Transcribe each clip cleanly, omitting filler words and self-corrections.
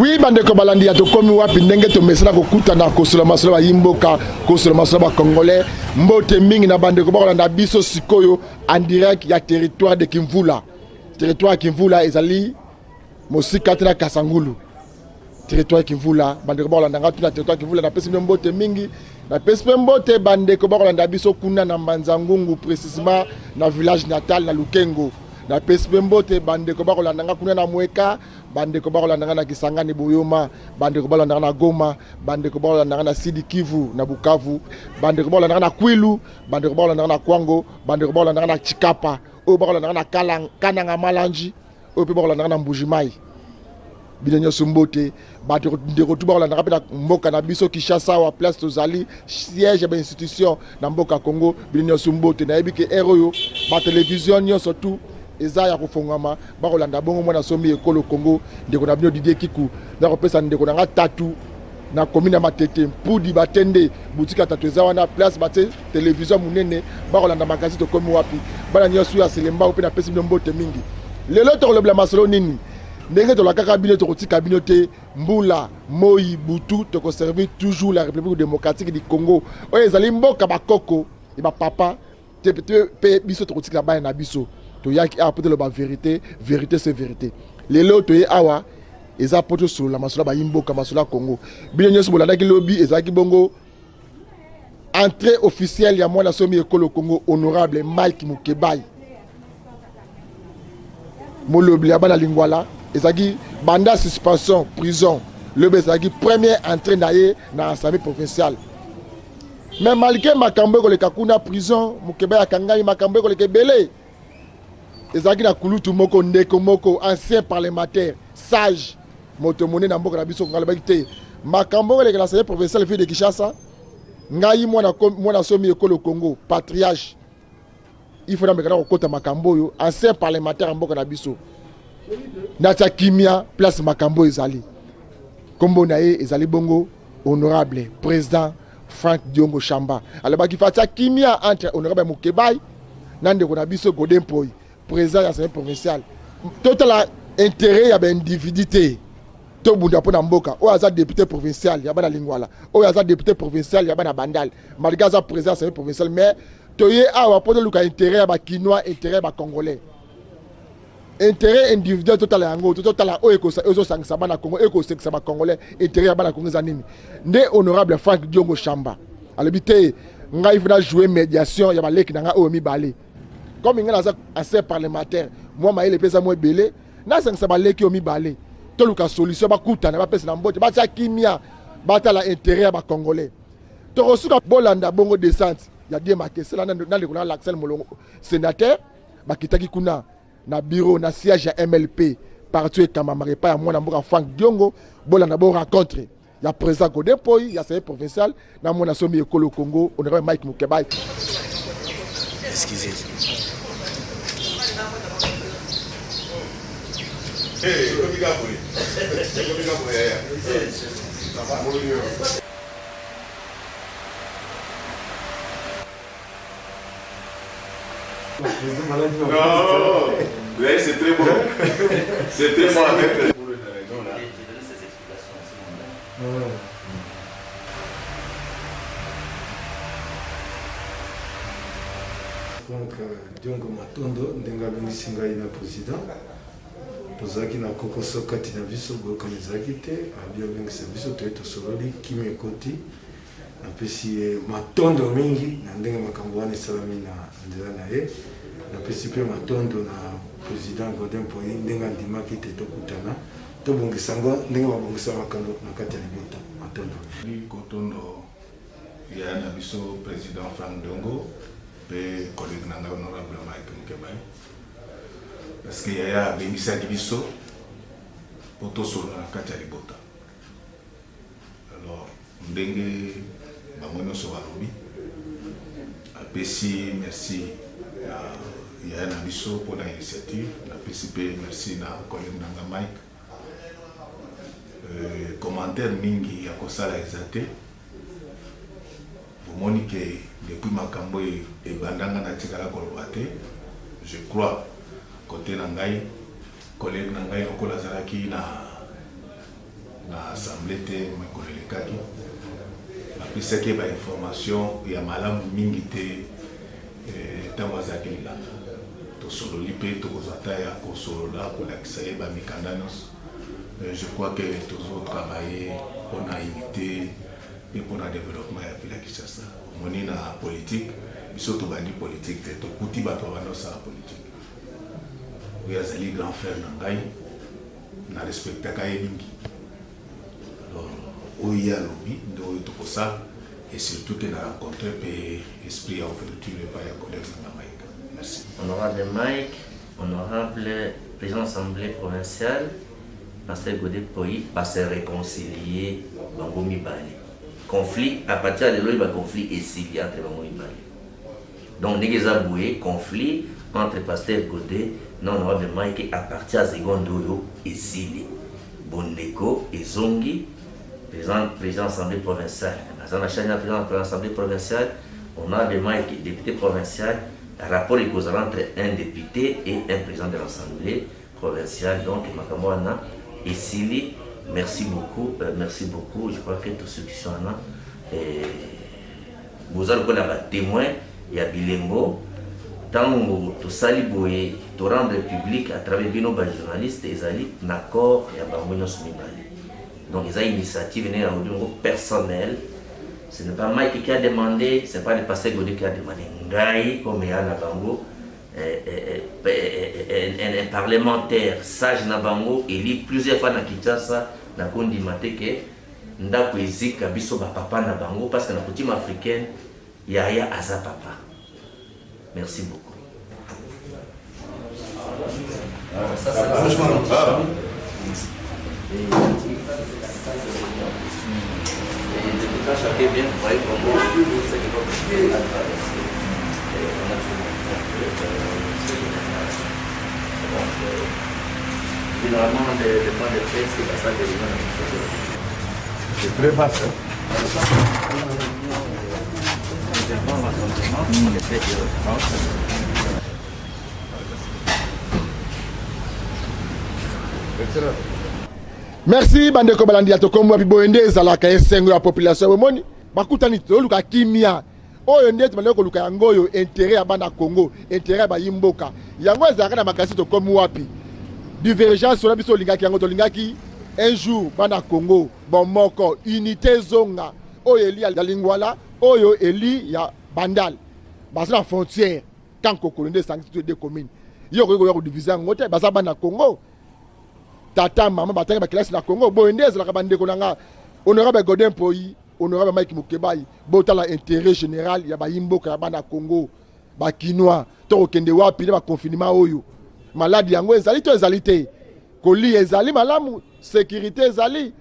Oui, bande ko balandi ya to komi wapi ndenge to mesana ko kutana ko solo masolo ba yimboka ko solo masolo ba congolais mbote mingi na bande ko balanda biso sikoyo en direct ya territoire de Kimvula. Territoire Kimvula ezali mosika tena Kasangulu. Territoire Kimvula bande ko balanda ngatu na territoire Kimvula na pesi mbote mingi na pesi mbote bande ko balanda biso kuna na Mbanzangungu précisément na village natal na Lukengo. Na pesi mbote bande ko balanda kuna na Mweka bande ko balanda na Kisangani Boyoma bande ko balanda na Goma bande ko balanda na Sidi Kivu na Bukavu bande ko balanda na Kwilu bande ko balanda na Kwango bande ko balanda na Chikapa o balanda na Kananga Malanji o pe balanda na Mbujimai bilenyo sumbote bande ko tu balanda na mboka na biso Kinshasa wa place tozali siège ya institution na mboka Congo bilenyo sumbote na ebike eroyo ba télévision nyo surtout eza ya kufongama bakolanda bongo mwana somi ekolo Congo ndeko na bino Didier Kiku na kopesa ndeko na tatu na commune Matete mpudi batende boutique tatu eza wana place bate télévision munene bakolanda makasi to komi wapi bana nyosu ya selemba ope na pesi mbote mingi lelo to kolobla masolo nini ndenge to la kaka bino to kotika bino te mbula moi butu to conserver toujours la République démocratique du Congo o ezali mboka bakoko e ba papa te pe biso to kotika ba na biso to yaki a peut-être la vérité c'est vérité les lots to awa eza poto sur la masula ba yimboka masula Congo bien nyoso bolanda ki lobby ezaki bongo entrée officielle ya mwana somi ekolo Congo honorable Mike Mukebai molobli ya bana lingwala ezaki banda suspension prison le bezaki première entrée naye na assemblée provinciale mais malgré makambo ko le kakuna prison Mukebai akangami makambo ko le kebele ezaki na kulutu moko ndeko moko ancien parlementaire sage moto mone na mboka na biso ngala bakite makambo le la assemblée provinciale ville de Kinshasa ngai mwana somi ekolo Congo patriarche il faut na mekana kokota makambo yo ancien parlementaire mboka na biso na kimia place makambo ezali kombo na ye ezali bongo honorable président Frank Diongo Chamba alabaki fatia kimia entre honorable Mukebai na ndeko na biso Godin Poi président de l'Assemblée provinciale. Total intérêt à l'individualité. Tout le monde a mboka. O aza député provincial, il y a pas lingwala. O aza député provincial, il y a pas bandal. Malgré ça président de l'Assemblée provinciale, mais toye a wa poto luka intérêt à Kinois, intérêt à Congolais. Intérêt individuel total yango, total o eko ezo sangisa bana Congo, eko sangisa ba Congolais, intérêt à bana Congo zanini. Né honorable Frank Diongo Chamba. Alebité ngai fina jouer médiation ya ba leki nanga o mi balé. Comme il y a assez parlementaire, moi, je suis pesa moi belé, na sang sa balé qui omi balé. Tout le solution ba kuta na ba pesa na mbote, ba tia kimia, ba ta la intérêt ba congolais. To resuka bolanda bongo descente, ya die marqué cela na le kuna l'Axel Molongo sénateur, ba kitaki kuna na bureau na siège ya MLP, partout et kamamare pa ya mwana mboka Frank Diongo, bolanda bo rencontre. Ya président Godin Poi, ya conseiller provincial, na mwana somi ekolo Congo, honorable Mike Mukebai. Excusez. Non, ouais, c'est très bon. C'est très bon avec pour le raison là. Donc, Diongo Matondo, Ndenga Bengisinga na président. Tozaki na koko sokati na biso bokanizaki te, abia bengisa biso toyeto sololi kimi ekoti. Na pesi matondo mingi na ndenge makambo wana esalami na nzela na ye. Na pesi pe matondo na président Godin Poi ndenga ndimaki te tokutana. Tobongisa ngo ndenge babongisa makambo na kati ya libota matondo. Ni kotondo ya na biso président Frank Diongo. Pe collègue nanga honorable Mike Mukebai parce que yaya bengisa biso poto solo na kati ya libota alors ndenge bango nyonso balobi apesi merci yaya na biso mpona initiative napesi pe merci na collègue nanga Mike commentaire mingi ya kosala eza te bomoni ke depuis makambo et bandanga na tikala koloba te je crois côté na ngai collègue na ngai lokola zalaki na assemblée te makolelekaki bapesaki bainformation ya malamu mingi te ntango azalaki lilanda tosololi mpe tokozwa ta ya kosolola kolakisa ye bamikanda nyonso. Je crois que tozotravaille mpona unité mpe mpona développement ya ville ya Kinshasa. Omoni na politique biso tobandi politique te tokuti bato bandosala politique oyo azali grand frère na ngai na respectaka ye mingi. Alors oyo ye alobi nde oyo tokosala et surtout que na rencontre mpe esprit ya ouverture epa ya collègue na Mike. Merci. Honorable Mike, honorable président de l'Assemblée provinciale, Pasteur Godé Poyi, va se réconcilier Bango Mibali. Conflit, à partir de là, il va conflit et s'il entre Bango Mibali. Donc, nous avons un conflit entre Pasteur Godé et honorable Mike à partir de Segondo et Sili. Bondeko et Zongi, président de l'Assemblée provinciale. Président de l'Assemblée provinciale, honorable Mike, député provincial, rapport entre un député et un président de l'Assemblée provinciale, donc Makamwana et Sili. Merci beaucoup, je crois que tous ceux qui sont là, vous allez avoir témoin, il y a Bilembo, tant que tout ça, tout rendre public à travers nos journalistes, ils allaient en accord, il y a Bangono Soumibali. Donc, ils ont une initiative personnelle. Ce n'est pas Mike qui a demandé, ce n'est pas le pasteur Godé qui a demandé. Ngai, comme il y a na Bango, un parlementaire sage na Bango, il lit plusieurs fois na Kinshasa, na Kondi Mateke, ndako ezika biso ba papa na Bango, parce que la coutume africaine, Yaya Aza papa. Merci beaucoup. Ça, chacun bien voyez comment c'est que votre généralement les points de presse c'est la salle de réunion. C'est très vaste. Merci bandeko balandi ya tokomwa biboende ezalaka esengo ya population bomoni bakutani toluka kimia oyo ndeti bandeko luka yango oyo intérêt ya bana Congo intérêt ya bayimboka yango ezalaka na makasi tokomi wapi divergence na biso lingaki yango tolingaki un jour bana Congo bon moko unité zonga oyo eli ya Lingwala oyo eli ya Bandal basa na frontière quand kokolonde sangi de communes yo ko diviser yango te basa bana Congo tata maman batanga ba classe na Congo boendez la kabande konanga honorable Godin Poyi honorable Mike Mukebai botala intérêt général ya ba yimboka ya bana Congo ba kinois to kende wapi ba confinement oyo maladi yango ezali to ezali te koli ezali malamu sécurité ezali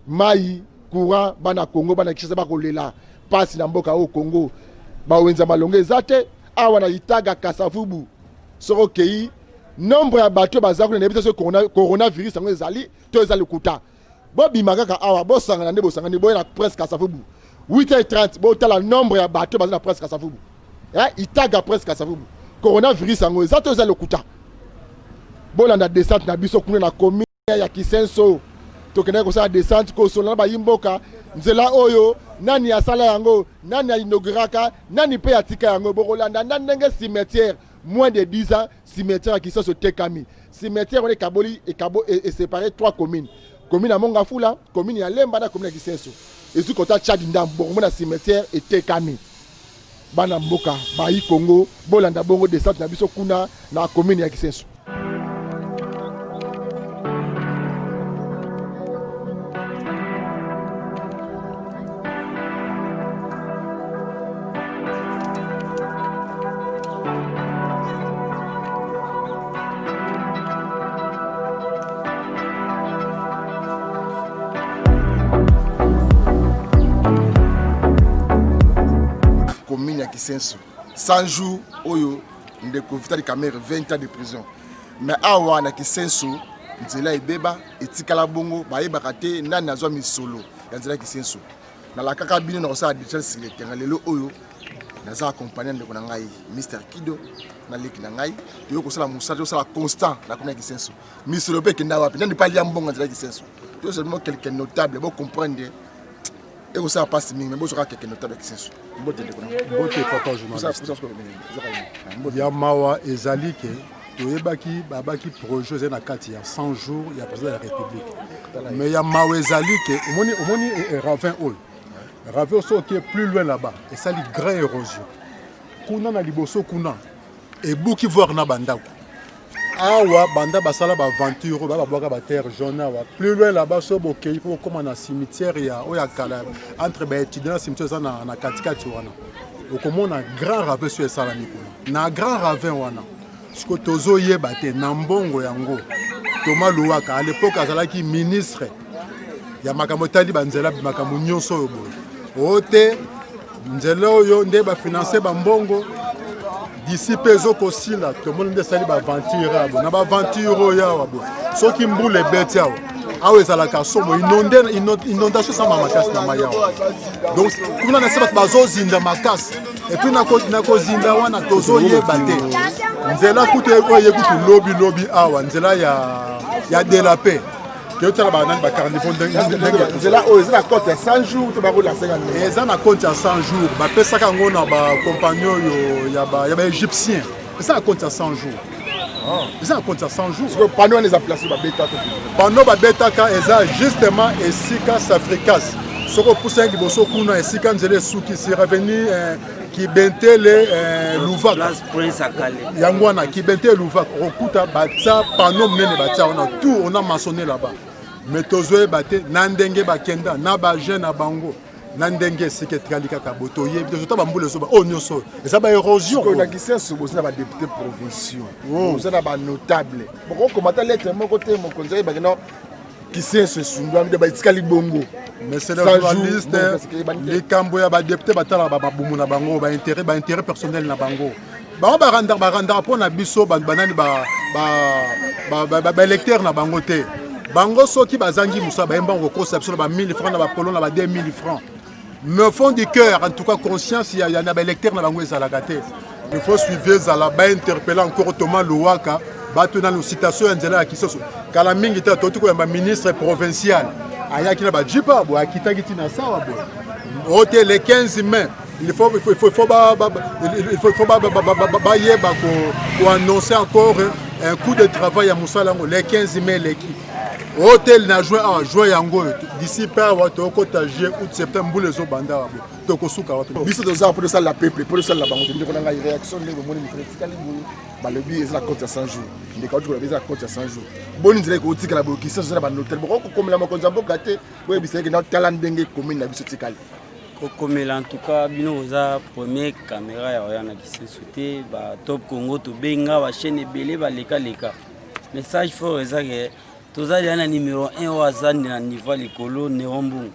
mai courant bana Congo bana kisa ba kolela passe na mboka au Congo ba wenza malonge ezate awa na itaga kasavubu soko kei nombre ya bato bazako na nebita so coronavirus yango ezali to ezali kuta bo bimaka ka awa bo sangana nde bo sangana bo na presque kasavubu 8h30 bo tala nombre ya bato bazana presque kasavubu itaga presque kasavubu coronavirus yango ezali to ezali kuta bo landa descente na biso kuna na commune ya Kisenso to kena ko sa descente ko so na ba yimboka nzela oyo nani asala yango nani inauguraka nani pe atika yango bo kolanda ndenge cimetière moins de 10 ans, cimetière qui sont sur Tekami. Cimetière, on est Kaboli et séparé 3 communes. Commune à Mongafula, commune à Lembada, commune à Kisenso. Et ce côté Tchadindam, bon, cimetière et Tekami. Banamboka, Bayi Congo, Bolanda Bongo, descente na biso kuna na commune à Kisenso. Commune à Kisenso 100 jours oyo ndeko Vitali Kamere 20 ans de prison mais awa na Kisenso nzela ebeba etikala bongo bayebaka te nani azwa misolo ya nzela Kisenso na la kaka bino na kosala digital secrétaire lelo oyo naza accompagner ndeko na ngai Mr Kido na leki na ngai yo kosala musala constant na commune ya Kisenso misolo pe kenda wapi nani pali ya mbongo nzela Kisenso tout seulement quelques notables, vous comprenez. Et vous savez pas si mais vous aurez quelques notables qui sont. Bote papa journaliste. Yamawa ezali ke toyebaki babaki projet na kati ya 100 jours ya président de la République. Mais Yamawa ezali ke omoni ravin oil. Ravin so qui est plus loin là-bas et ça li grand érosion. Kuna na liboso kuna et buki voir na bandako. Awa banda basala ba aventure ba boka ba terre jaune awa plus loin là-bas so bokei pour comme na cimetière ya oya kala entre ba étudiants cimetière na katikati wana. Okomona grand ravin sur salami kuna. Na grand ravin wana. Siko tozo yeba te na mbongo yango. Thomas Louaka à l'époque azalaki ministre ya makambo tali banzela makambo nyonso yo boy. Ote nzela oyo nde ba financer ba mbongo d'ici peso kosila to monde nde sali ba aventure abo na ba aventure ya wabo soki mbule beti awo awo ezalaka somo inondation sama makasi na maya donc kuna na seba bazo zinda makasi et puis na ko zinda wana tozo yeba te nzela kutu oye kutu lobby awa nzela ya de la paix que tu as ba carnivore nzela oyo ezala compte ya 100 jours to ba ko la 50 eza na compte ya 100 jours ba pesaka ngona ba compagnon yo ya ba égyptien eza na compte ya 100 jours eza na compte ya 100 jours parce que pendant les placer ba beta to pendant ba beta ka eza justement esika africains soko poussa ngi boso kuna esika nzele suki si revenu qui bentele Louvac place prince akale yangwana qui bentele Louvac okuta batsa pano mnene batsa on a tout on a mentionné là-bas mais tozoe baté nandenge bakenda na ba jeune na bango nandenge sekretari kaka botoye to ba mbule so ba onyoso eza ba érosion ko na kisenso bosi na ba député provinciaux bosi na ba notable boko komata lettre moko te mo konza ba non kisenso sundwa de ba itikali bongo. Mais c'est le journaliste, les cambo ya ba député batala ba bumu na bango ba intérêt personnel na bango. Ba randa pour na biso banani ba électeur na bango te. Bango soki bazangi musa ba mbango conception ba 1000 francs na ba polon na ba 2000 francs. Me fond du cœur en tout cas conscience il y a na ba électeur na bango ezalaka te. Il faut suivre za la ba interpeller encore Thomas Louaka ba tuna no citation nzela ya kisoso. Kala mingi ta to ko ya ministre provincial. Ayaki na ba jipa bo akitaki tina sawa bo ote le 15 mai il faut yeba ko annoncer encore un coup de travail à Moussa Lango le 15 mai l'équipe hôtel na juin yango d'ici par wato ko tagier août septembre les obanda bo to ko suka wato biso doza pour ça la peuple pour ça la bango ndiko na ngai réaction le moni critique ba le bi ezala compte 100 jours ndika utu ko ezala compte 100 jours boni nzela ko utika la bo kisa zo na ba notel bo ko komela mo konza mboka te bo ebisa ke na talent ndenge commune na biso tikali ko komela en tout cas bino oza premier caméra ya oyana kisenso te ba top Congo to benga ba chaîne ebele ba leka message fort ezake tozali na numéro 1 wazandi na niveau likolo Nerombungu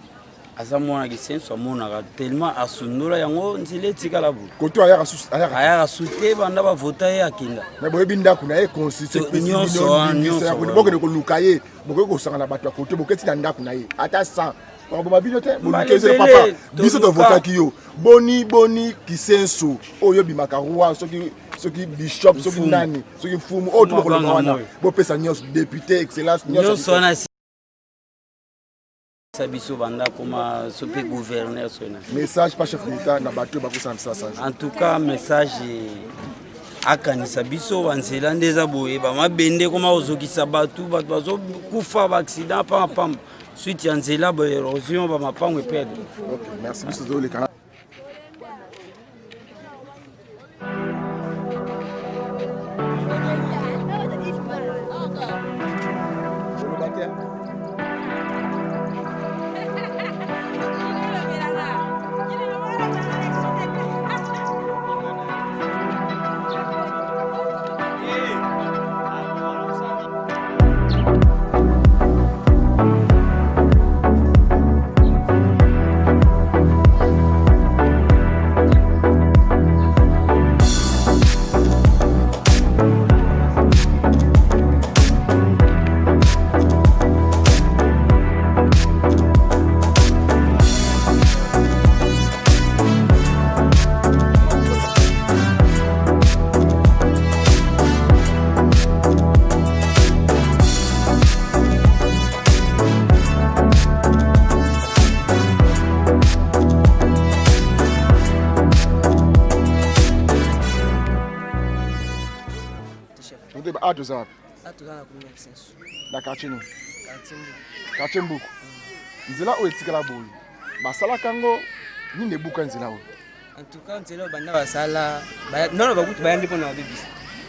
azamona kisenso amonaka tellement asundola yango nzile tikala bu koto aya sute banda ba vota ye akinda mais boyebi ndako na ye constitution nyonso boke ko lukaye boke ko sanga na bato ya koto boke tina ndako na ye ata 100 pour ba bino te bolukeze papa biso to vota ki yo boni kisenso oyo bimaka roi soki bishop soki nani soki fumu o to ko wana bo pesa nyonso député excellence nyonso sabiso banda koma sope gouverneur sona message pas chef d'état na bato ba ko ça en tout cas message akanisa biso banzela ndeza boye ba mabende koma ozokisa bato bazo kufa ba accident pam suite ya nzela ba érosion ba mapango epede. OK merci biso zo le kana a toza wapi? Toza na commune Sensu. Na quartier ni? Quartier Mbuku. Nzela oyo etikala boye. Basalaka ngo nini ebuka nzela oyo? En tout cas, nzela banda basala non bakutu bayandi pona babebisa.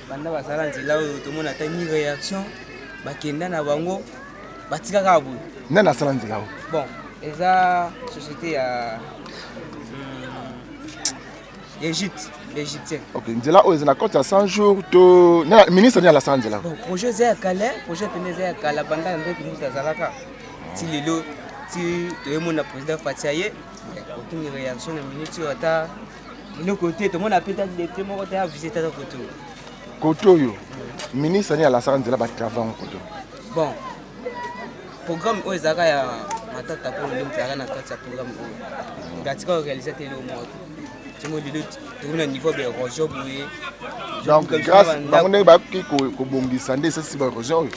Banda basala nzela oyo tomona ata ni réaction bakenda na bango batikaka boye. Nani asala nzela oyo? Bon, eza société ya l'Égyptien. Ok, nzela oyo ezana compte ya 100 jours to na ministre ni ala sala nzela. Bon, projet za kala, projet peneza ya kala banda ndeko musa zalaka. Ti lelo ti toyemona président Fatiaye, aucune réaction na minute ata le côté tout monde a peut-être des témoins qui ont visité ta photo. Koto yo. Ministre ni ala sala nzela ba travail en koto. Bon. Programme Ozaka ya matata pour le terrain na kati ya programme o. Ngatika réalisateur le mois. Timo dilut tout na niveau de rojo boye. Donc grâce ba on ba ki ko bongisa nde sesi ba rojo.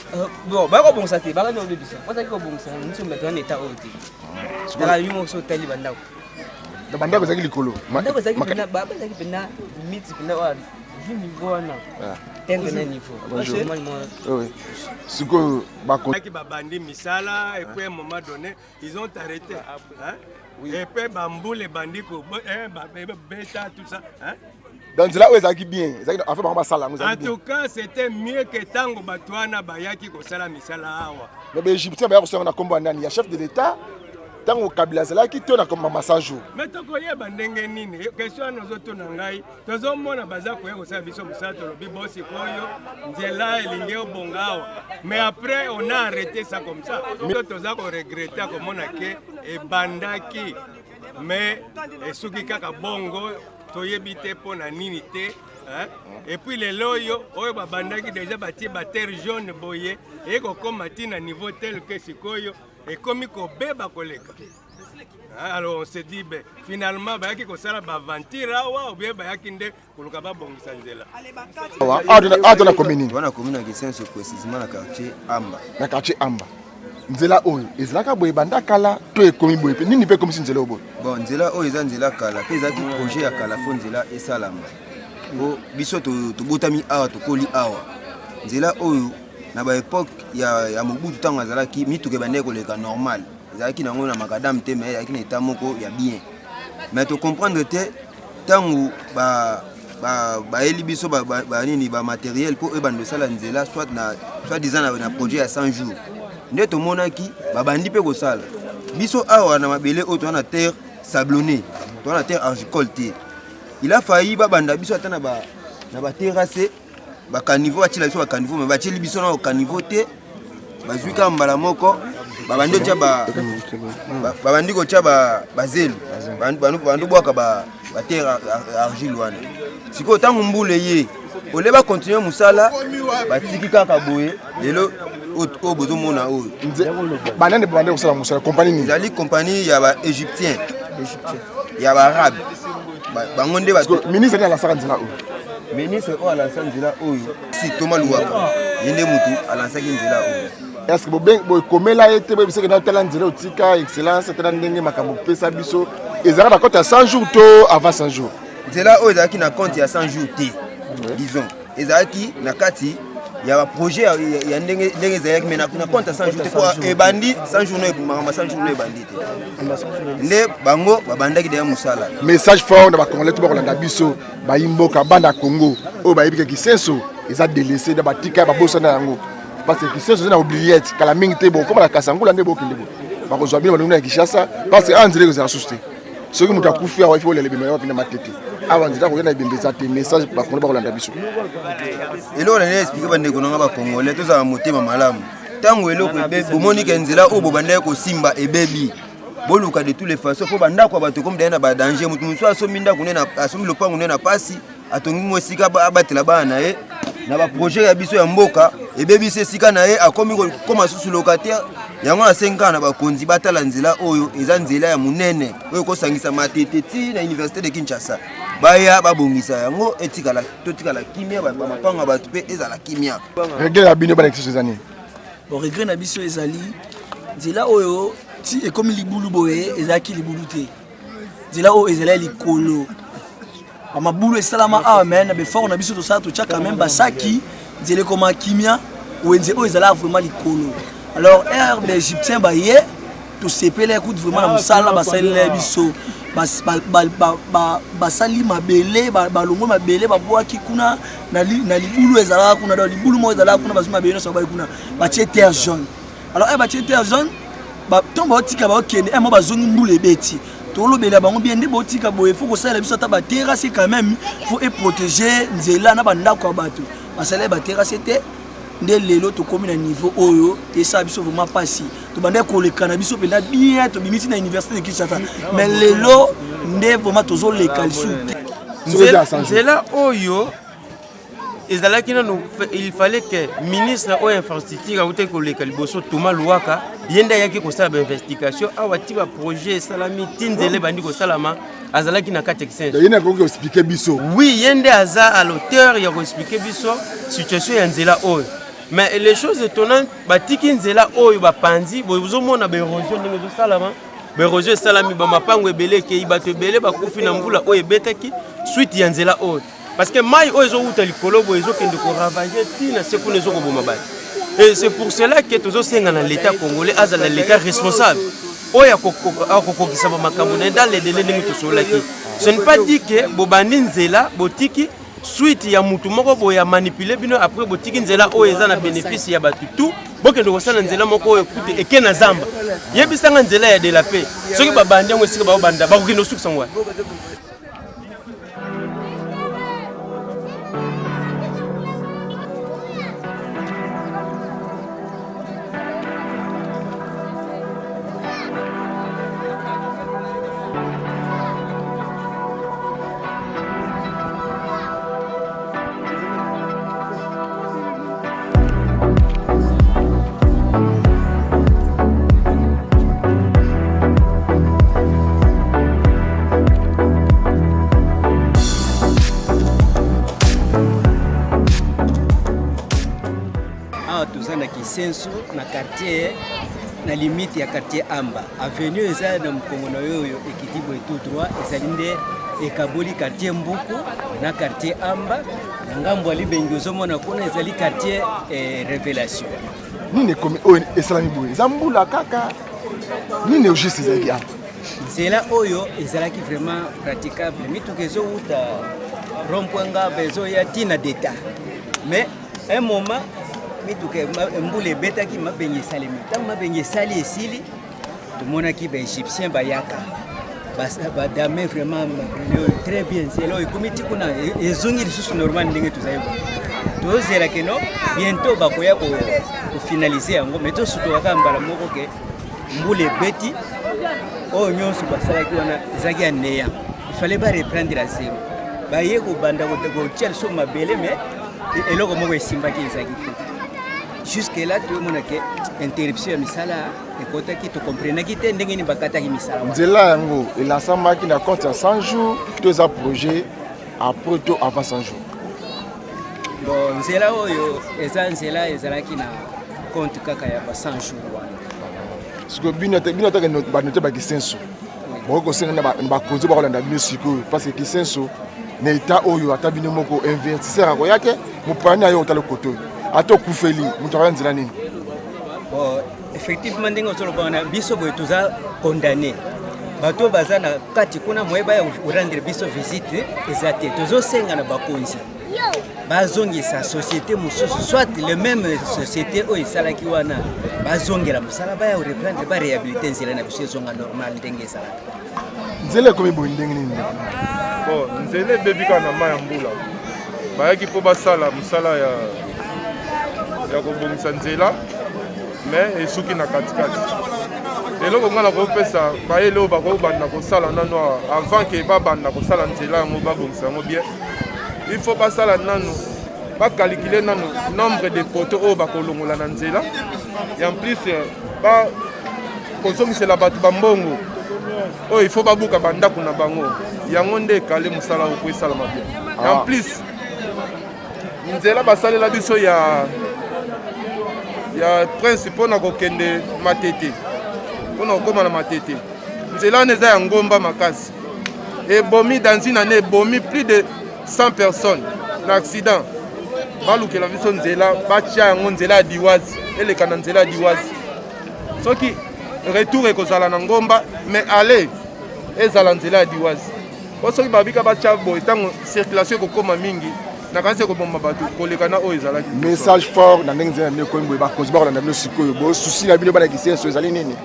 Bon, ba ko bongisa te, ba ka no bebisa. Kwa ko bongisa, nous sommes dans état oté. Dans yumo so tali banda. Da banda ko zaki likolo. Banda ko zaki banda ba zaki banda miti banda wa niveau na. Tengo na niveau. Oui. Siko ba ko qui babandi misala et puis à un moment donné, ils ont arrêté hein. Et puis bambou les bandits ko bêta tout ça hein. Donc là où ezaki bien, ezaki en fait ba sala ngo. En tout cas, c'était mieux que tango batwana bayaki ko sala misala awa. Mais Égyptien ba ko sala na kombo nani ya chef de l'état. Tango kabila zalaki to na comme massage. Mais to koyeba ndenge nini question nozoto na ngai tozomona baza koya kosala biso musato lobi bosi koyo nzela elingi obongawa mais après on a arrêté ça comme ça toza ko regretter komona ke ebandaki mais esuki kaka bongo toyebi te pona nini te hein? Et puis les loyo oyo babandaki déjà batie ba terre jaune boye et ko koma tina niveau tel que sikoyo et comme il beba koleka. Alors on se dit ben finalement ba yaki ko sala ba vantira wa ou bien ba yaki nde koluka ba bongisa nzela. Adona commune. Wana commune qui sense précisément na quartier Amba. Na quartier Amba. Nzela oyo ezalaka boye banda kala to ekomi boye nini pe comme si nzela oyo. Bon nzela oyo eza nzela kala pe ezaki projet ya kala fo nzela esalama. Bo biso to botami awa to koli awa. Nzela oyo na ba époque ya mobutu tango azalaki mituke bande koleka normal ezalaki nango na makadam te mais ezalaki na état moko ya bien mais to comprendre te tango ba eli biso ba nini ba matériel pour ebando sala nzela soit disant na projet ya 100 jours nde to monaki ba bandi pe ko sala biso awa na mabele oyo to na terre sablonnée to na terre agricole te il a failli ba banda biso atana ba terrasse ba caniveau atila biso ba caniveau mais ba tili biso na caniveau te ba zuika mbala moko ba bandi tia ba bandi ko tia ba zelu bandu bwaka ba terre argile wana siko tangu mbule ye oleba continuer musala ba tiki kaka boye lelo o bozo mona o banane bande ko sala musala compagnie ni zali compagnie ya ba égyptien ya ba arabe bango nde ba ministre na la sala nzela o ministre o alansa nzela oyo si Thomas Luwaka yende mutu alansaki nzela oyo est-ce que bo komela ete bo biseke na tala nzela otika excellence tala ndenge makambo pesa biso ezala ba compte ya 100 jours to avant 100 jours nzela oyo ezalaki na compte ya 100 jours te disons ezalaki na kati ya ba projet ya ndenge ezalaki mais na compte ya 100 jours te ko ebandi 100 jours no makambo 100 jours no ebandi te nde bango babandaki deya musala message fort na ba congolais to ba kolanda biso ba imboka banda Congo o ba yebike kisenso eza délaissé da batika ba bosana yango parce que kisenso na oubliette kala mingi te bo comme la kasangula nde bo kindebo ba ko zwa bino na Kinshasa parce que anzile ko za susté soki muta kufi awa ifo lele bima yopina matete avant nzita ko yana ibembeza te message ba congolais ba kolanda biso elo na expliquer ba ndeko nga ba congolais to za motema malamu tango eloko bomoni ke nzela o bobanda ko simba ebebi boluka de toutes les façons pour banda ko bato comme na ba danger mutu muso asomi ndako ne na asomi lopango ne na pasi atongi mwesika abatela bana ye na ba projet ya biso ya mboka ebebi se sika na ye akomi koma susu locataire yango na 5 ans na bakonzi batala nzela oyo eza nzela ya munene oyo kosangisa matete ti na université de Kinshasa baya babongisa yango etikala totikala kimia ba mapanga bato pe ezala kimia regret ya bino ba exercice ani bon regret na biso ezali nzela oyo ti ekomi libulu boye ezaki libulu te nzela oyo ezala likolo bamabulu esalama awa me na befort na biso tosala totia quand même basaki nzela ekoma kimia wenze oyo ezalaka vraiment likolo. Alors air d'Égyptien baye tosepela écoute vraiment na mosala basalela biso basali mabele balongo mabele babwaki kuna na libulu ezalaka kuna dans libulu mo ezalaka kuna bazuma mabele so bayi kuna batie terre jaune. Alors batie terre jaune tomba otika baokende mo bazongi mbula ebeti tolobela bango bien nde botika boye faut que ça la biso ta ba terrasse quand même faut protéger nzela na bandako bato basala ba terrasse te nde lelo to komi na niveau oyo et ça biso vraiment passi to bande ko le cannabis pena bien to bimiti na université de Kinshasa mais lelo nde vraiment tozo le kalsu nzela oyo ezalaki nano il fallait que ministre o infrastructure aute ko le kaliboso Thomas Luaka yenda yaki ko sala investigation awati ba projet salami tinzele bandi ko salama azalaki na kati extension yenda ko expliquer biso oui yende aza à l'auteur ya ko expliquer biso situation ya nzela oyo. Mais les choses étonnantes, batiki nzela oyo bapanzi bozomona ba érosion ndenge zo salama ba érosion salami ba mapango ebele ke ibato ebele bakufi na mbula oyo betaki suite ya nzela oyo parce que mai oyo zo uta likolo bo ezo kende ko ravager tina seku nezo ko boma bati. Et c'est pour cela que tozo senga na l'état congolais azala l'état responsable oyo akokokisa ba makambo dans les délais ndenge tosolaki. Ce n'est pas dit que bobandi nzela botiki suite ya mutu moko boya manipuler bino après botiki nzela oyo eza na bénéfice ya batu tout bokende kosala nzela moko oyo kute eke na zamba yebisanga nzela ya de la paix soki babandi yango esika babanda bakokende osukisa ngwa. Senso na quartier na limite ya quartier Amba avenue eza na mkongo na yoyo ekitibo tout droit ezalinde ekaboli quartier Mbuku na quartier Amba ngambo ali bengozo mona kuna ezali quartier Révélation nini komi oyo esalami boye zambula kaka nini juste ezaki a nzela oyo ezalaki vraiment praticable mitukezo uta rompwenga bezo ya tina d'état mais un moment mituke mbule betaki mabenye sali mitam mabenye sali esili tumonaki ba égyptien bayaka ba dame vraiment très bien c'est là comité kuna ezongi lisusu normal ndenge tuzayo tozela keno bientôt bakoya ko finaliser yango mais to surtout akambala moko ke mbule beti o nyonso basalaki wana zaki aneya il fallait pas reprendre à zéro baye ko banda ko Chelsea mabele mais eloko moko esimbaki ezaki jusque là tout le monde a interruption ya misala ekotaki to comprendre ki te ndenge ni bakataki misala nzela yango elansamaki na compte ya 100 jours to za projet après to avant 100 jours bon nzela oyo eza nzela ezalaki na compte kaka ya ba 100 jours wana siko bino te ba noter ba kisenso boko senga na ba cause ba kolanda bino siko parce que kisenso na état oyo ata bino moko investisseur ako yake mupani ayo otalo koto ato kufeli mutu akanzela nini bon effectivement ndenge osoloba na biso boye toza condamné bato baza na kati kuna moyeba ya rendre biso visite ezate tozosenga na bakonzi bazongisa société mosusu soit le même société oyo esalaki wana bazongela mosala baya reprendre ba réhabiliter nzela na biso ezonga normal ndenge ezalaka nzela ekomi boye ndenge nini bon nzela ebebika na mai ya mbula bayaki mpo basala mosala ya kobongisa nzela mais esuki na katikati eloko nga na kopesa bayele oyo bakobanda kosala nano avant ke babanda kosala nzela yango babongisa yango bien il faut basala nano bakalikile nano nombre de poto oyo bakolongola na nzela et en plus kozongisela bato bambongo oyo il faut babuka bandako na bango yango nde ekale mosala oyo po esalama bien et en plus nzela basalela biso ya prince mpona kokende matete mpona kokóma na matete nzela wana eza ya ngomba makasi ebomi dans une année ebomi plus de 100 personnes na accident balukela biso nzela batia yango nzela ya diwazi eleka na nzela ya diwazi soki retour ekozala na ngomba mais ale ezala nzela ya diwazi po soki babika batia boye ntango circulation ekokóma mingi nakanisi ekobomba bato koleka na oyo ezalaki message fort na ndenge nzela nini komi boye bakonzi bakolanda bino sikoyo bo susi na bino balakisi yeso ezali nini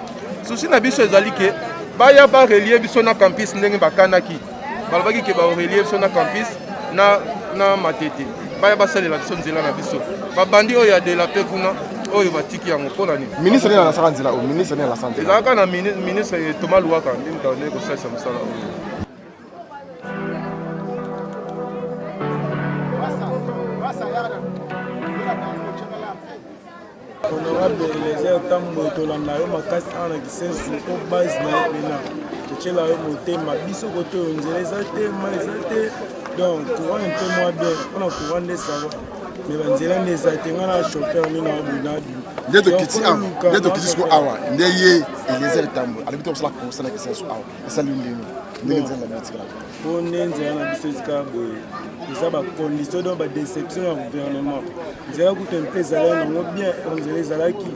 susi na biso ezali ke baya barelie biso na campus ndenge bakanaki balobaki ke barelie biso na campus na matete baya basalela biso nzela na biso babandi oyo adela mpe kuna oyo batiki yango mpona nini ministre nini alasaka nzela oyo ministre nini alasaka nzela ezalaka na ministre Thomas Luwaka nde moto andeki kosalisa mosala oyo honorable Eliezer Tambo tolanda yo makasi ana kisensu po base na ye pena totyela yo motema biso kote oyo nzela eza te ma eza te donc courant mpe mwa bien mpona courant nde sava me banzela nde eza te nga na chauffeur nde na wabunadu nde tokiti siko awa nde ye Eliezer Tambo alobi to kosala conseil na kisensu awa esali ndeni ndenge nzela na bitikala mpo nde nzela na biso esika boye eza bacondition donc badéception ya gouvernement nzela kutu mpe ezalaki nango bien nzela ezalaki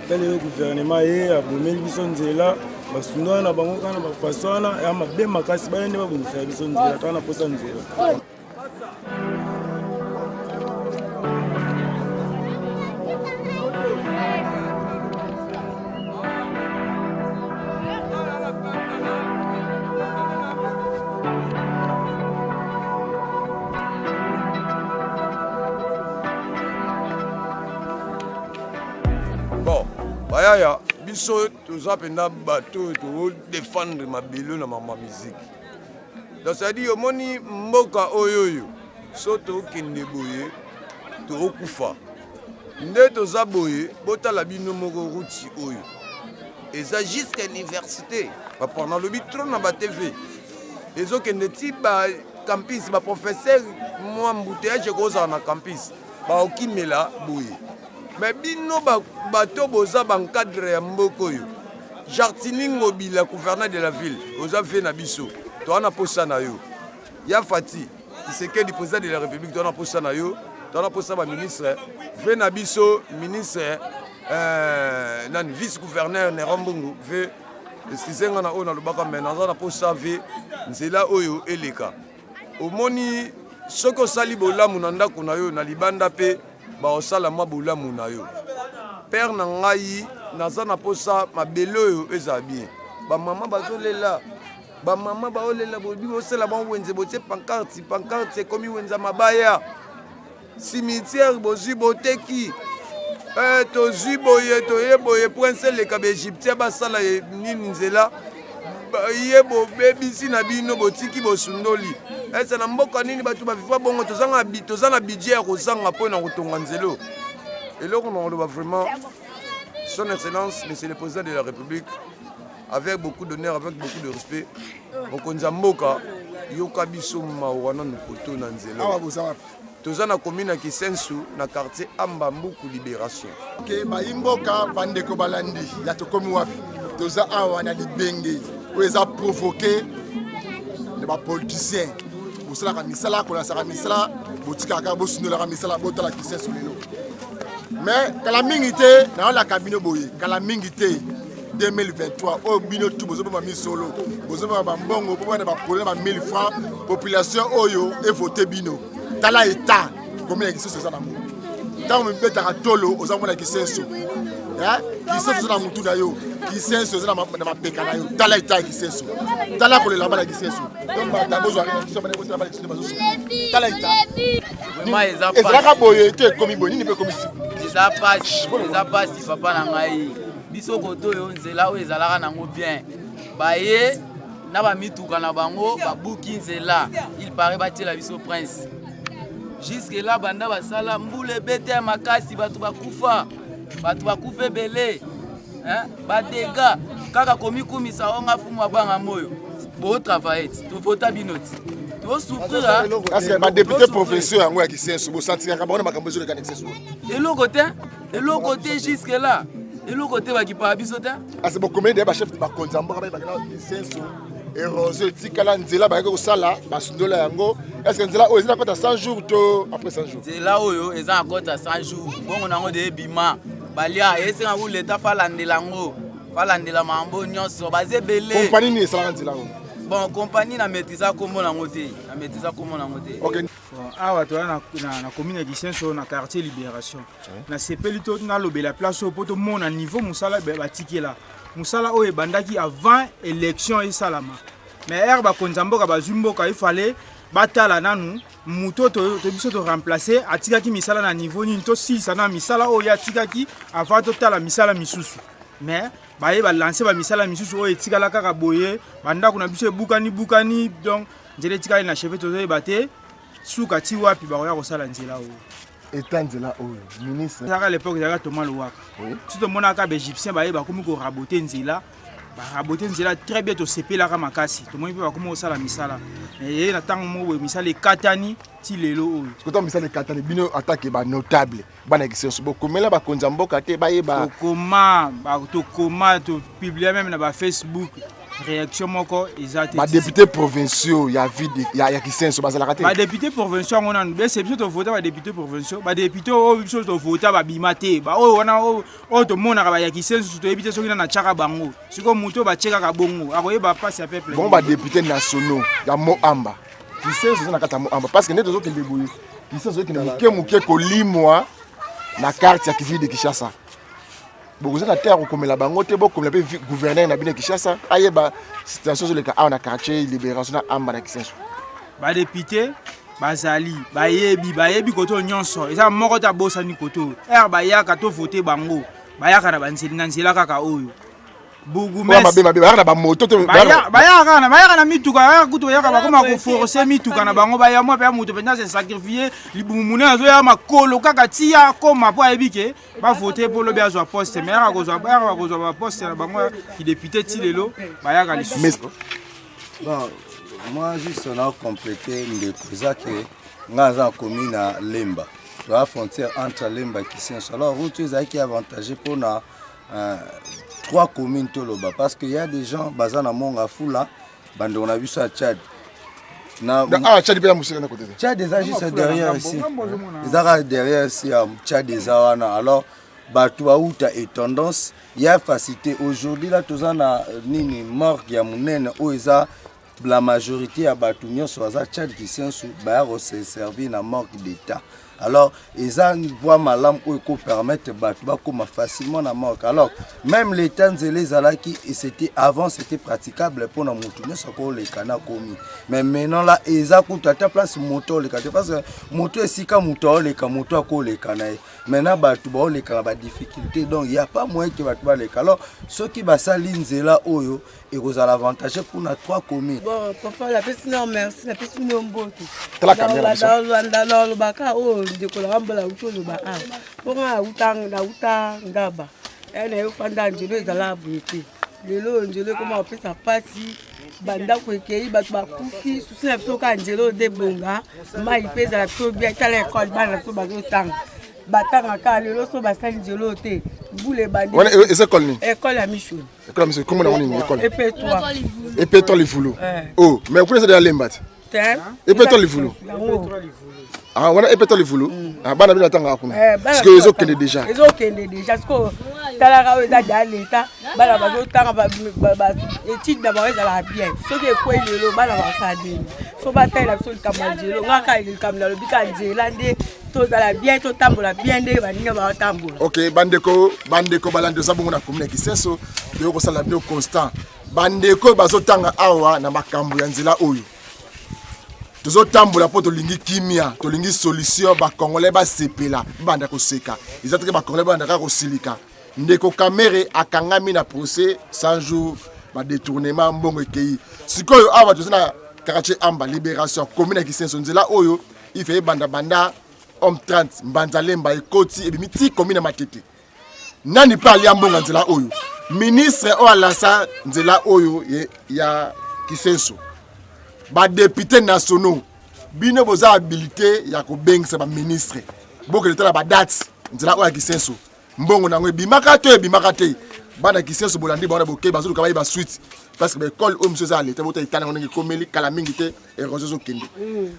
talelo gouvernement ye abomeli biso nzela basunda wana na bango kaka na bafaso wana ya mabe makasi baye nde babongisaka biso nzela kaka na posa nzela bayaya biso toza mpena bato todefendre mabelo na mama musique donc cetadire omoni mboka oyo so tokende boye tokokufa nde toza boye botala bino moko ruti oyo eza jusqu'à université bapona lobi tro na batv ezokende ti bacampus baprofesseur mwa mbuteyage ekozala na campus baokimela boye mais bino bato boza bancadre ya mboka oyo Jartini Ngobila gouverneur de la ville oza ve na biso toana posa na yo ya Fati Tshisekedi président de la République toana posa na yo toana posa ba ministre ve na biso ministre nan vice gouverneur Nerombungu ve eskizenga na ona lobaka menaza na posa ve nzela oyo eleka omoni soko sali bolamu na ndako na yo na libanda pe baosala mwa bolamu na yo père na ngai naza na posa mabele oyo eza bien bamama bazolela bamama baolela bobi bosala bawenze botie pancarte ekomi wenza mabaya cimetière bozwi boteki tozwi boye toye boye prince eleka baegyptien basala nini nzela ye bobebisi na bino botiki bosundoli ese na mboka nini bato baviva bongo toza na budget ya kozanga mpona kotonga nzelo eloko na oloba vraiment son excellence monsieur le président de la république avec beaucoup d'honneur avec beaucoup de respect mokonzi ya mboka yoka biso mawa nanu poto na nzelo toza na commune ya Kisensu na quartier Amba Mbuku Libération bayimboka bandeko balandi ya tokomi wapi toza awa na libenge oyo eza provoqué na bapoliticien bosalaka misala kolasaka misala botikaka bosundolaka misala botala Kisensu lelo mais kala mingi te naolaka bino boye kala mingi te 2023 oyo bino tu bozoboma misolo bozoboma bambongo po bana baproblème ba 1000 francs population oyo evote bino tala état combien Kisensu eza nango ntango mibetaka tolo oza mona Kisensu Kisensu eza na mutu na yo Kisensu eza na mapeka na yo tala état ya Kisensu tala kolela bana Kisensu donc batambozwa tala état ezalaka boye te ekomi boye nini mpe ekomi eza pasi papa na ngai biso koto oyo nzela oyo ezalaka nango bien baye na bamituka na bango babuki nzela il paraît batiela biso prince jusque là banda basala mbula ebete ya makasi bato bakufa ebele badega kaka komikumisa onga fumu abanga moyo botravaille tovota bino ti tosouffrir badepute professeur yango ya Kisensu bosantikaka bango na makambo ezoleka na Kisensu eloko te jusque là eloko te bakipaka biso te bokomeli de bachef bakonzi ya mboka bayebaka na Kisensu érosion etikala nzela bayaki kosala basundola yango. Est-ce que nzela oyo eza na kota 100 jours to après 100 jours? nzela oyo eza na kota 100 jours bongo nango de ebima balia esenga ku leta falandela yango falandela mambo nyonso baze ebele. Compagnie ni esalaka nzela oyo? Bon, compagnie na maîtrise kombo nango te. Na maîtrise kombo nango te. OK. Awa to na commune de Gisenso na quartier Libération. Na sepeli to na lobela place au poto mona niveau musala ba tikela. Musala o ebandaki avant élection et salama. Mais herba konzamboka bazumboka il fallait batala nanu muto to biso to remplacer atikaki misala na niveau ni to 6 na misala o ya tikaki avant to tala misala misusu. Mais baye ba lancer ba misala misusu o etikala kaka boye banda kuna biso bukani donc nzela etikala na cheve to ebate suka ti wapi ba ya kosala nzela o etanzela oyo ministre à l'époque ya Thomas Louaka si to mona ka égyptien baye ba komi ko raboter nzela ba raboter nzela très bien to sepela ka makasi to moni ba komi kosala misala et na tango mo misala ekatani ti lelo oyo kota misala ekatani bino attaque ba notable bana kisenso bokomela ba konza mboka te baye ba koma to publier même na ba Facebook réaction moko exacte ba députés provinciaux ya vide ya kisenso bazala raté ba députés provinciaux on a be c'est plutôt voter ba députés provinciaux ba députés o biso to voter ba bimate ba o wana o to mona ba ya kisenso to ebite soki na chaka bango siko muto ba cheka ka bongo akoye ba passe à peuple bon ba députés nationaux ya Moamba kisenso na kata Moamba parce que neto zo kende boye kisenso ki na muke kolimwa na carte ya kivide Kinshasa. Beaucoup de terre au comme la bangote, beaucoup comme le gouverneur n'a bien Kinshasa, aïe ba situation sur le cas on a quartier libération à Amba Kinshasa. Ba député, bazali, bayebi koto nyonso, eza moko ta bossa ni koto. Ba ya ka to voter bango, ba ya ka na banzeli nzela kaka oyo. Bougumès. Ba moto to ba ya na mituka, ya kuto ya ka ba koma ko forcer mituka na bango ba ya mo pe moto penza se sacrifier libumune azo ya makolo kaka tia koma po ebike ba voter pour le bien zo poste mais ya ko zo ba poste na bango ki député ti lelo ba ya ka lisu. Bon, moi juste on a complété ndeko que ngaza commune à Lemba. La frontière entre Lemba et Kisenso. Alors route qui avantagé pour na 3 communes Toloba parce qu'il y a des gens bazana monga fula bande on a vu ça à Tchad. Tchad bien musika na côté. Tchad déjà juste derrière ici. Ils arrivent derrière ici à Tchad des Awana. Alors batou auta et tendance il y a facilité aujourd'hui là tous en a nini morgue ya munene oza la majorité à batou nyonso za Tchad qui sont sous ba se servir na morgue d'état. Alors, ils ont une voie malam où ils permettent de facilement la mort. Alors, même les temps et les alaki, avant c'était praticable pour nous montrer ce qu'on les canards commis. Mais maintenant là, ils ont à ta place moto les canards parce que moto est si comme moto les canards. Maintenant, bah les canards difficulté donc il n'y a pas moyen que bah les canards. Ceux qui bah saline là oyo et vous avez l'avantage pour nos 3 communes. Bon, papa la petite non merci la petite non bon. La caméra. De kolamba ucholo ba bonga utang na uta ngaba ene yofanda njelo ezala buti lelo njelo koma opesa pasi banda kwekei batu bakufi susi na biso ka njelo de bonga mai pesa la biso bia tala école bana biso bazotanga batanga ka lelo so basali njelo te bule bandi wana école ni école ya mission comment on dit école EP3 les foulous oh mais vous connaissez de la Lembati EP3 les foulous. Ah, on a épété le voulou. Ah, bana bila tanga akuna. Parce que ils ont qu'elle déjà. Ils ont qu'elle déjà. Parce que tala ka dans l'état, bana ba tanga ba étude d'abord ça la bien. Ce qui est quoi le bana ba ça dit. So ba taille la sol kamanjelo, ngaka il kamna le bika njelande, to ça la bien to tambola bien de ba ninga ba tambola. OK, bandeko balande za bongo na commune Kisenso, de ko sala bien constant. Bandeko bazotanga awa na makambo ya nzela oyo. Tozo tambola po tolingi kimia, tolingi solution ba congolais ba sepela, banda ko seka. Izateke ba congolais banda ko silika. Ndeko kamere akangami na procès 100 jours ba détournement mbongo ekei. Sikoyo awa tozana quartier Amba libération commune Kisenso nzela oyo ife banda homme 30 mbanzalemba ekoti ebimiti commune Matete. Nani pa ali mbongo nzela oyo. Ministre o alasa nzela oyo ya Kisenso. Ba députés nationaux bino boza habilité ya ko bengisa ba ministre boko letala ba date nzela oya Kisenso mbongo nango bimaka te bana kisenso bolandi bana boke bazo ka ba suite parce que l'école homme ça l'état bota itana on komeli kala mingi te erosion zo kende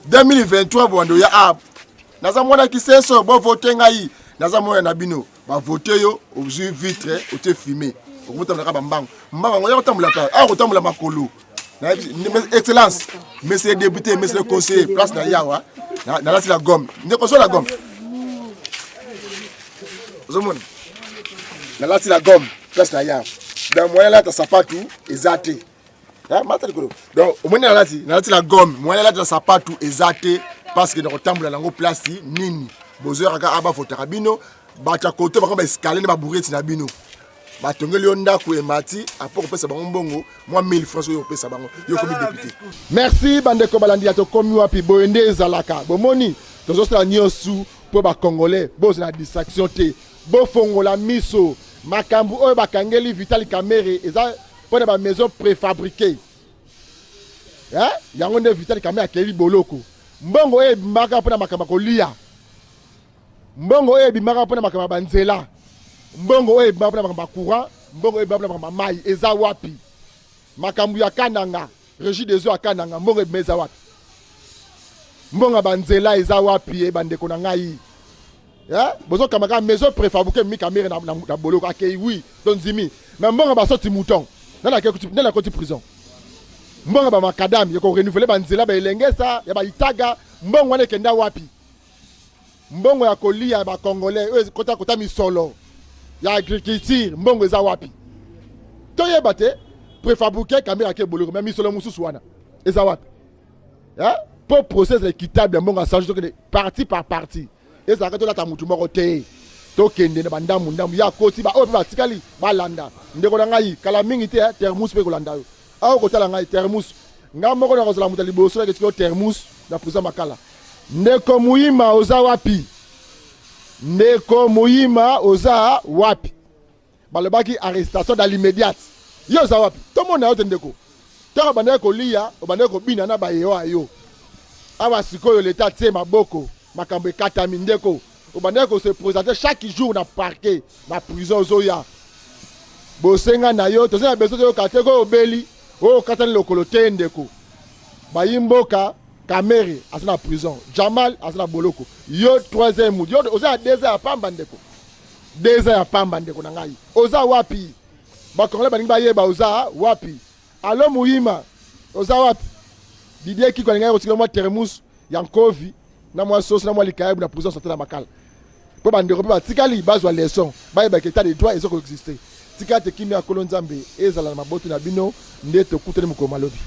2023 bondo ya a naza mwana kisenso bo voter ngai naza mwana na bino ba voter yo obju vitre o te filmer okomota na bambango mbanga ngoya kotamula pa a kotamula makolo na excellence monsieur député monsieur conseiller place na yawa na lati la gomme ndeko so la gomme ozomona na lati la gomme place na yawa dans moyen là ta sapatu ezate hein mata likolo donc au moins na lati la gomme moyen là ta sapatu ezate parce que na kotamula nango place nini bozo kaka aba fotaka bino bata côté ba escalier na ba bourreti na bino batongeli ndako emati apoko pesa bango mbongo moi 1000 francs yo pesa bango yo comme député. Merci bandeko balandi to komi wapi boende ezalaka bomoni tozosala nyosu po ba congolais bozo na distraction te bo fongola miso makambu oyo bakangeli Vital Kamerhe eza pona ba maison préfabriquée hein yango nde Vital Kamerhe akeli boloko mbongo e bimaka pona makamba kolia mbongo e bimaka pona makamba banzela mbongo e bimaka pona makamba courant mbongo e bimaka pona makamba mai eza wapi makambu ya kananga régie des eaux ya kananga mbongo e bimeza wapi mbongo banzela eza wapi e bandeko na ngai bozo kamaka maison préfabriquée mi Kamerhe na boloko akei oui don zimi mais mbongo ba sorti mouton nana koti prison mbongo ba makadam yako renouveler banzela ba elengesa ya ba itaga mbongo wane kenda wapi mbongo ya kolia ba congolais kota misolo ya agriculture mbongo eza wapi toyeba te préfabriqué Kamerhe ke boloko mais misolo mususu wana eza wapi pour procès équitable mbongo a changé donc parti par parti ezaka to lata mutu moko te to kende na bandamu ndamu ya koti ba o ba tikali balanda ndeko na ngai kala mingi te termus pe kolanda yo awo kotala ngai termus nga moko na kozala mutu liboso na ketiko termus na puza makala ndeko muima oza wapi ndeko muima oza wapi balobaki arrestation dans l'immédiate yo oza wapi to mona yo te ndeko to banda ko lia obanda ko bina na ba yo ayo awa sikoyo l'état tie maboko makambo ekatami ndeko obanda ko se présenter chaque jour na parquet na prison zoya bosenga na yo to sena besoin yo kateko obeli o katani lokolo te ndeko bayimboka Kamerhe asana prison Jamal asana boloko yo 3e mood yo oza 2 ya pamba ndeko 2 ya pamba ndeko na ngai oza wapi bakongole baningi bayeba oza wapi alo muhima oza wapi Didier Kiko ngai kotikela mwa termus yankovi na mwa sauce na mwa likayebu na prison sortir na makala po bandeko pe batikali bazwa leçon bayeba que état de droit ezoko exister tika te kimi akolo nzambe ezala na maboto na bino nde tokutani mokolo malobi.